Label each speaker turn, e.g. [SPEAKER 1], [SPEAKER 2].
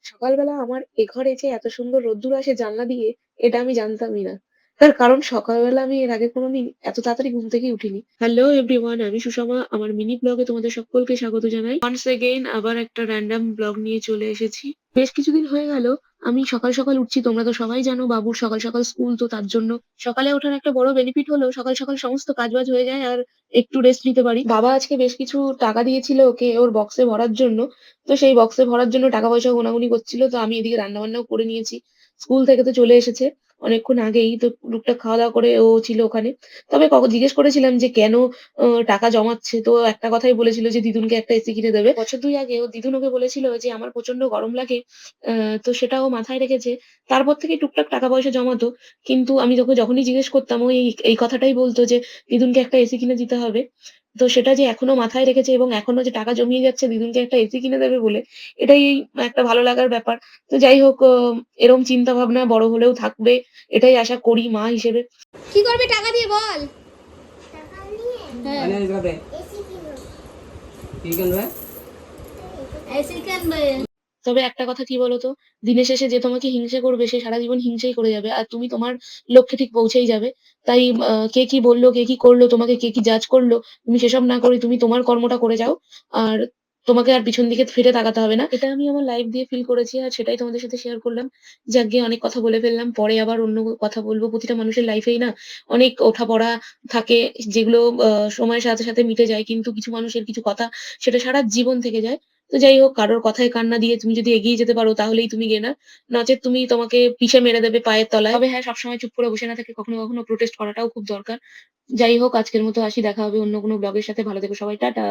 [SPEAKER 1] সকালবেলা আমার এ ঘরে যে এত সুন্দর রোদ্দুর আসে জানলা দিয়ে, এটা আমি জানতামই না। তার কারণ সকালবেলা আমি এর আগে কোনদিন এত তাড়াতাড়ি ঘুম থেকে উঠিনি। হ্যালো এভরিওয়ান, আমি সুষমা। আমার মিনি ব্লগে তোমাদের সকলকে স্বাগত জানাই। ওয়ান্স এগেইন আবার একটা র‍্যান্ডম ব্লগ নিয়ে চলে এসেছি। বেশ কিছুদিন হয়ে গেল আমি সকাল, সকাল উঠছি। তোমরা তো সবাই জানো বাবুর সকাল, সকাল স্কুল, তো তার জন্য সকালে ওঠার একটা বড় বেনিফিট হলো সকাল, সকাল সমস্ত কাজবাজ হয়ে যায় আর একটু রেস্ট নিতে পারি। বাবা আজকে বেশ কিছু টাকা দিয়েছিল ওকে ওর বক্সে ভরার জন্য। তো সেই বক্সে ভরার জন্য টাকা-পয়সা গোনাগুনি করছিল। তো আমি এদিকে রান্না-বান্নাও করে নিয়েছি। স্কুল থেকে তো চলে এসেছে অনেকক্ষণ আগেই। তো টুকটাক খাওয়া-দাওয়া করে ও ছিল ওখানে। তবে জিজ্ঞেস করেছিলাম যে কেন টাকা জমাচ্ছে? তো একটা কথাই বলেছিল যে দিদুনকে একটা এসি কিনে দেবে। বছর ২ আগে ওর দিদুন ওকে বলেছিল যে আমার প্রচন্ড গরম লাগে। আ তো সেটা ও মাথায় রেখেছে। তারপর থেকেই টুকটাক টাকা-পয়সা জমাতো। কিন্তু আমি ওকে যখনই জিজ্ঞেস করতাম ও এই কথাটাই বলত যে দিদুনকে একটা এসি কিনে দিতে হবে। তো সেটা যে এখনো মাথায় রেখেছে এবং এখনো যে টাকা জমিয়ে যাচ্ছে দিদুনকে একটা এসি কিনে দেবে বলে, এটাই একটা ভালো লাগার ব্যাপার। তো যাই হোক, এরকম চিন্তাভাবনা বড় হলেও থাকবে। এটাই আশা করি মা হিসেবে।
[SPEAKER 2] কি করবি টাকা দিয়ে বল?
[SPEAKER 3] টাকা নিয়ে
[SPEAKER 2] হ্যাঁ,
[SPEAKER 3] এসি কিনো।
[SPEAKER 2] কি কিনবে? এসি কিনবে।
[SPEAKER 1] তবে একটা কথা কি বলতো? দিনের শেষে যে তোমাকে হিংসে করবে সে সারা জীবন হিংসেই করে যাবে। আর তুমি তোমার লক্ষ্যে ঠিক পৌঁছেই যাবে। তাই কে কি বলল, কে কি করল, তোমাকে কে কি জাজ করল, তুমি সেসব না করে তুমি তোমার কর্মটা করে যাও। আর তোমাকে আর পিছন দিকে ফিরে তাকাতে হবে না। এটা আমি আমার লাইফ দিয়ে ফিল করেছি আর সেটাই তোমাদের সাথে শেয়ার করলাম। যাকগে অনেক কথা বলে ফেললাম। পরে আবার অন্য কথা বলব। প্রতিটা মানুষের লাইফেই না অনেক ওঠা-পড়া থাকে যেগুলো সময়ের সাথে, সাথে মিটে যায়। কিন্তু কিছু মানুষের কিছু কথা সেটা সারা জীবন থেকে যায়। তো যাই হোক, কারোর কথায় কান না দিয়ে তুমি যদি এগিয়ে যেতে পারো তাহলেই তুমি গেনার। নচেৎ তুমি তোমাকে পিষে মেরে দেবে পায়ের তলায়। তবে হ্যাঁ, সবসময় চুপ করে বসে না থেকে কখনো, কখনো প্রোটেস্ট করাটাও খুব দরকার। যাই হোক, আজকের মতো আসি। দেখা হবে অন্য কোনো ব্লগের সাথে। ভালো থেকো সবাই। টাটা।